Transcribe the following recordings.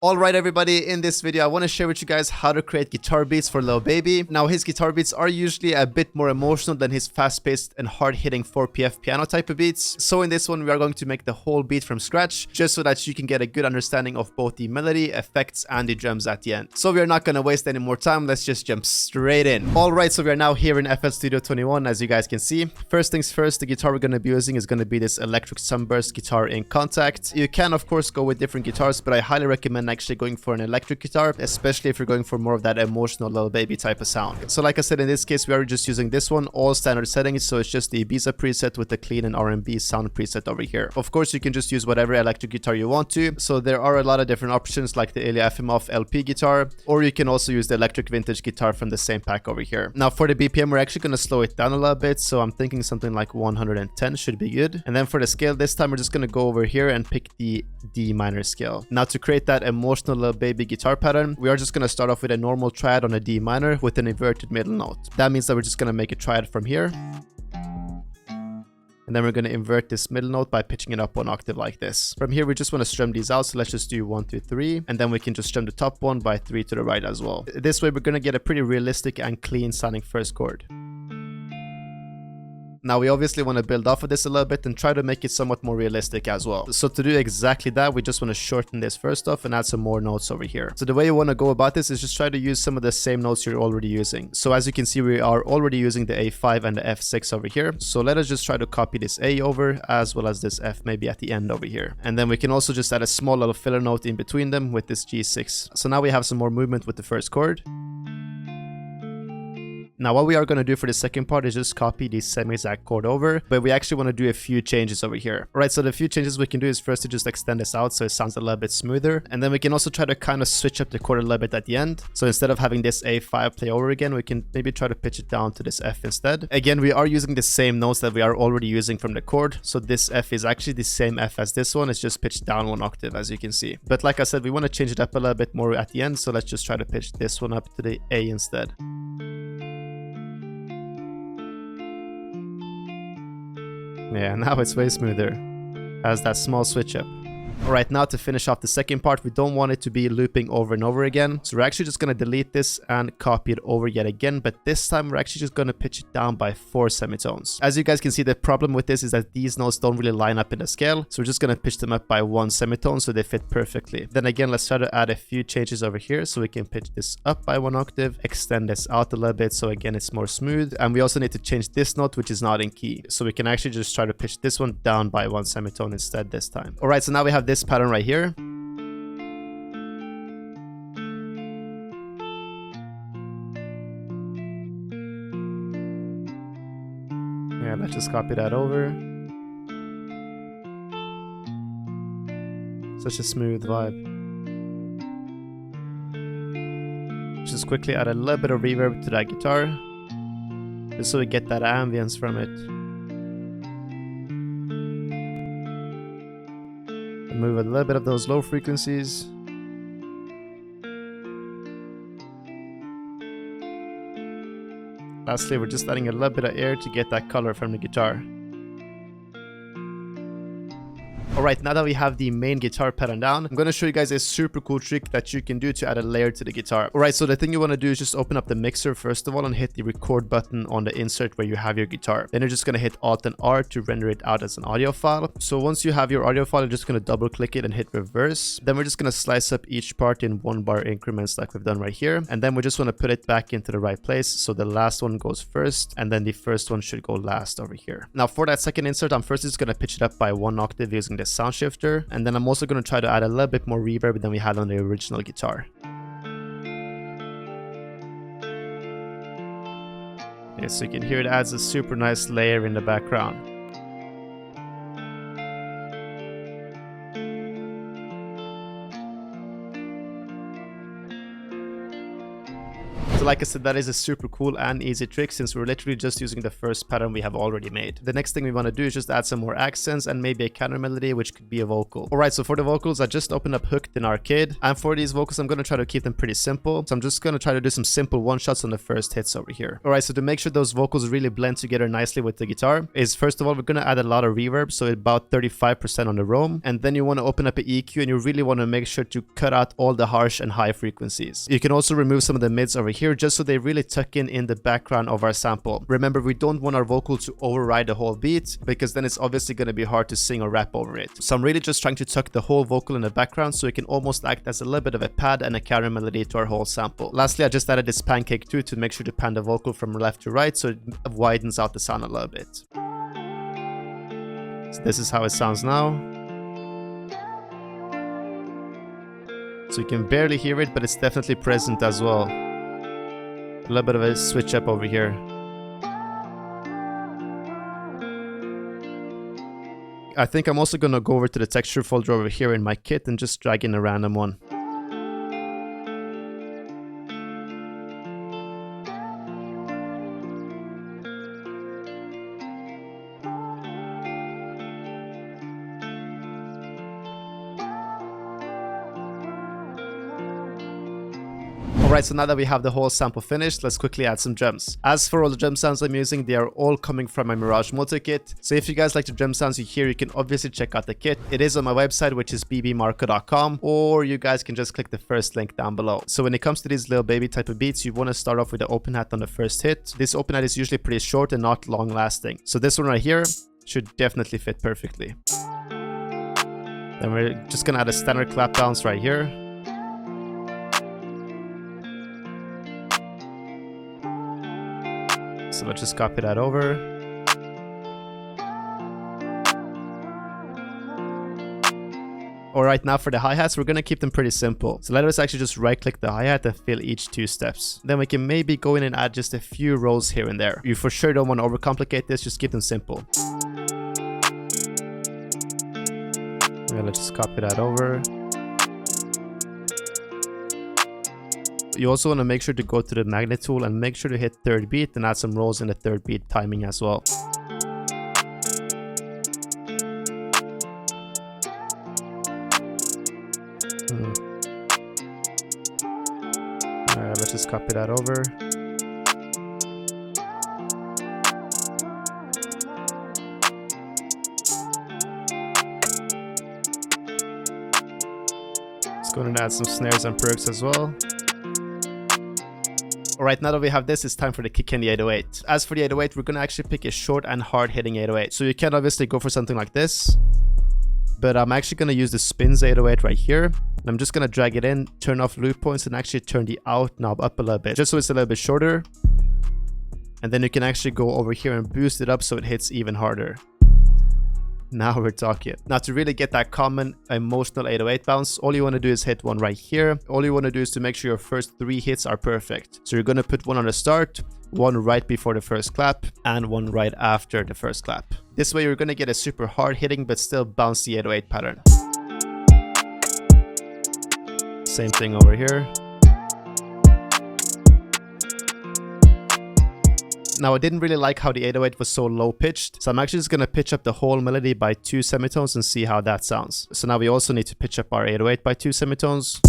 Alright everybody, in this video I want to share with you guys how to create guitar beats for Lil Baby. Now his guitar beats are usually a bit more emotional than his fast-paced and hard-hitting 4PF piano type of beats. So in this one we are going to make the whole beat from scratch, just so that you can get a good understanding of both the melody, effects and the drums at the end. So we are not going to waste any more time, let's just jump straight in. Alright, so we are now here in FL Studio 21 as you guys can see. First things first, the guitar we're going to be using is going to be this electric sunburst guitar in Contact. You can of course go with different guitars, but I highly recommend actually going for an electric guitar, especially if you're going for more of that emotional Lil Baby type of sound. So like I said, in this case we are just using this one, all standard settings, so it's just the Ibiza preset with the clean and R&B sound preset over here. Of course you can just use whatever electric guitar you want to, so there are a lot of different options like the Ilya Efimov LP guitar, or you can also use the electric vintage guitar from the same pack over here. Now for the BPM we're actually going to slow it down a little bit, so I'm thinking something like 110 should be good. And then for the scale this time we're just going to go over here and pick the D minor scale. Now to create that emotional Lil Baby guitar pattern, we are just going to start off with a normal triad on a D minor with an inverted middle note. That means that we're just going to make a triad from here. And then we're going to invert this middle note by pitching it up one octave like this. From here, we just want to strum these out. So let's just do 1, 2, 3. And then we can just strum the top one by 3 to the right as well. This way, we're going to get a pretty realistic and clean sounding first chord. Now we obviously want to build off of this a little bit and try to make it somewhat more realistic as well. So to do exactly that, we just want to shorten this first off and add some more notes over here. So the way you want to go about this is just try to use some of the same notes you're already using. So as you can see, we are already using the A5 and the F6 over here. So let us just try to copy this A over as well as this F maybe at the end over here. And then we can also just add a small little filler note in between them with this G6. So now we have some more movement with the first chord. Now what we are going to do for the second part is just copy the same exact chord over, but we actually want to do a few changes over here. Alright, so the few changes we can do is first to just extend this out so it sounds a little bit smoother, and then we can also try to kind of switch up the chord a little bit at the end. So instead of having this A5 play over again, we can maybe try to pitch it down to this F instead. Again, we are using the same notes that we are already using from the chord, so this F is actually the same F as this one, it's just pitched down one octave as you can see. But like I said, we want to change it up a little bit more at the end, so let's just try to pitch this one up to the A instead. Yeah, now it's way smoother. Has that small switch up. Alright, now to finish off the second part, we don't want it to be looping over and over again. So we're actually just going to delete this and copy it over yet again. But this time we're actually just going to pitch it down by 4 semitones. As you guys can see, the problem with this is that these notes don't really line up in the scale. So we're just going to pitch them up by 1 semitone so they fit perfectly. Then again, let's try to add a few changes over here. So we can pitch this up by 1 octave, extend this out a little bit so again it's more smooth. And we also need to change this note, which is not in key. So we can actually just try to pitch this one down by 1 semitone instead this time. Alright, so now we have this pattern right here. Yeah, let's just copy that over. Such a smooth vibe. Just quickly add a little bit of reverb to that guitar, just so we get that ambience from it. Move a little bit of those low frequencies. Lastly, we're just adding a little bit of air to get that color from the guitar. Alright, now that we have the main guitar pattern down, I'm going to show you guys a super cool trick that you can do to add a layer to the guitar. Alright, so the thing you want to do is just open up the mixer first of all and hit the record button on the insert where you have your guitar. Then you're just going to hit Alt and R to render it out as an audio file. So once you have your audio file, you're just going to double click it and hit reverse. Then we're just going to slice up each part in 1 bar increments like we've done right here. And then we just want to put it back into the right place. So the last one goes first and then the first one should go last over here. Now for that second insert, I'm first just going to pitch it up by 1 octave using the sound shifter, and then I'm also going to try to add a little bit more reverb than we had on the original guitar. Yeah, so you can hear it adds a super nice layer in the background. So like I said, that is a super cool and easy trick since we're literally just using the first pattern we have already made. The next thing we want to do is just add some more accents and maybe a counter melody, which could be a vocal. Alright, so for the vocals, I just opened up Hooked in Arcade. And for these vocals, I'm going to try to keep them pretty simple. So I'm just going to try to do some simple one-shots on the first hits over here. Alright, so to make sure those vocals really blend together nicely with the guitar is, first of all, we're going to add a lot of reverb, so about 35% on the roam. And then you want to open up an EQ and you really want to make sure to cut out all the harsh and high frequencies. You can also remove some of the mids over here just so they really tuck in the background of our sample. Remember, we don't want our vocal to override the whole beat because then it's obviously going to be hard to sing or rap over it. So I'm really just trying to tuck the whole vocal in the background so it can almost act as a little bit of a pad and a counter melody to our whole sample. Lastly, I just added this pancake too to make sure to pan the vocal from left to right so it widens out the sound a little bit. So this is how it sounds now. So you can barely hear it, but it's definitely present as well. A little bit of a switch up over here. I think I'm also going to go over to the texture folder over here in my kit and just drag in a random one. Alright, so now that we have the whole sample finished, let's quickly add some drums. As for all the drum sounds I'm using, they are all coming from my Mirage multi-kit. So if you guys like the drum sounds you hear, you can obviously check out the kit. It is on my website, which is BBMarko.com, or you guys can just click the first link down below. So when it comes to these Lil Baby type of beats, you want to start off with the open hat on the first hit. This open hat is usually pretty short and not long lasting. So this one right here should definitely fit perfectly. Then we're just gonna add a standard clap bounce right here. So let's just copy that over. Alright, now for the hi-hats, we're going to keep them pretty simple. So let us actually just right-click the hi-hat and fill each 2 steps. Then we can maybe go in and add just a few rows here and there. You for sure don't want to overcomplicate this, just keep them simple. Yeah, let's just copy that over. You also want to make sure to go to the magnet tool and make sure to hit 3rd beat and add some rolls in the 3rd beat timing as well. Alright, let's just copy that over. Let's go and add some snares and perks as well. Alright, now that we have this, it's time for the kick in the 808. As for the 808, we're going to actually pick a short and hard hitting 808. So you can obviously go for something like this. But I'm actually going to use the spins 808 right here. And I'm just going to drag it in, turn off loop points, and actually turn the out knob up a little bit. Just so it's a little bit shorter. And then you can actually go over here and boost it up so it hits even harder. Now we're talking. Now to really get that common emotional 808 bounce, all you want to do is hit one right here. All you want to do is to make sure your first 3 hits are perfect. So you're going to put one on the start, one right before the first clap, and one right after the first clap. This way you're going to get a super hard hitting but still bouncy 808 pattern. Same thing over here. Now I didn't really like how the 808 was so low pitched, so I'm actually just going to pitch up the whole melody by 2 semitones and see how that sounds. So now we also need to pitch up our 808 by 2 semitones.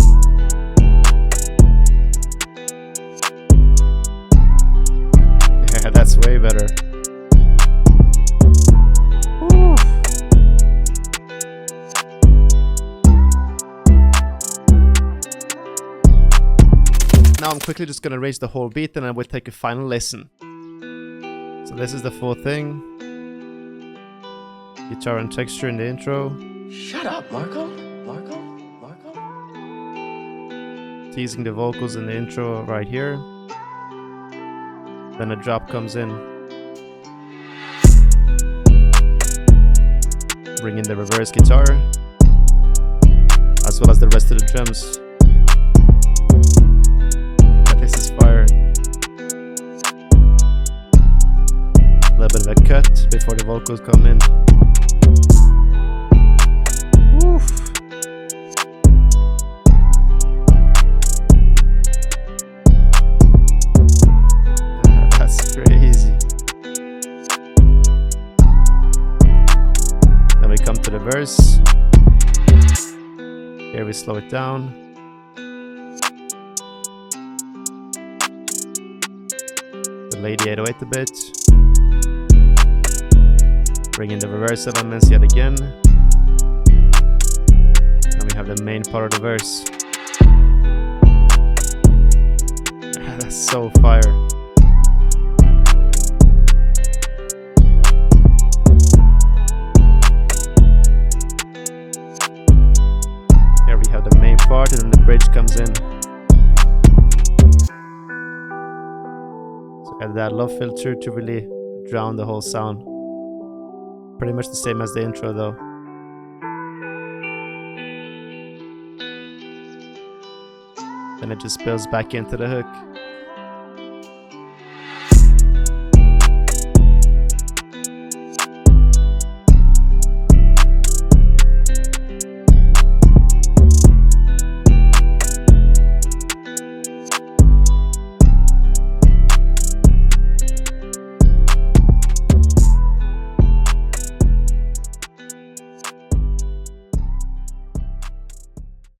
Yeah, that's way better. Woo. Now I'm quickly just going to raise the whole beat and then we'll take a final listen. So this is the full thing. Guitar and texture in the intro. Shut up, Marco. Marco. Teasing the vocals in the intro right here. Then a drop comes in. Bring in the reverse guitar. As well as the rest of the drums. This is fire. A little bit of a cut before the vocals come in. Oof. slow it down. Delay the 808 a bit. Bring in the reverse elements yet again. And we have the main part of the verse. That's so fire. Here we have the main part and then the bridge comes in. So add that low filter to really drown the whole sound. Pretty much the same as the intro though. Then it just builds back into the hook.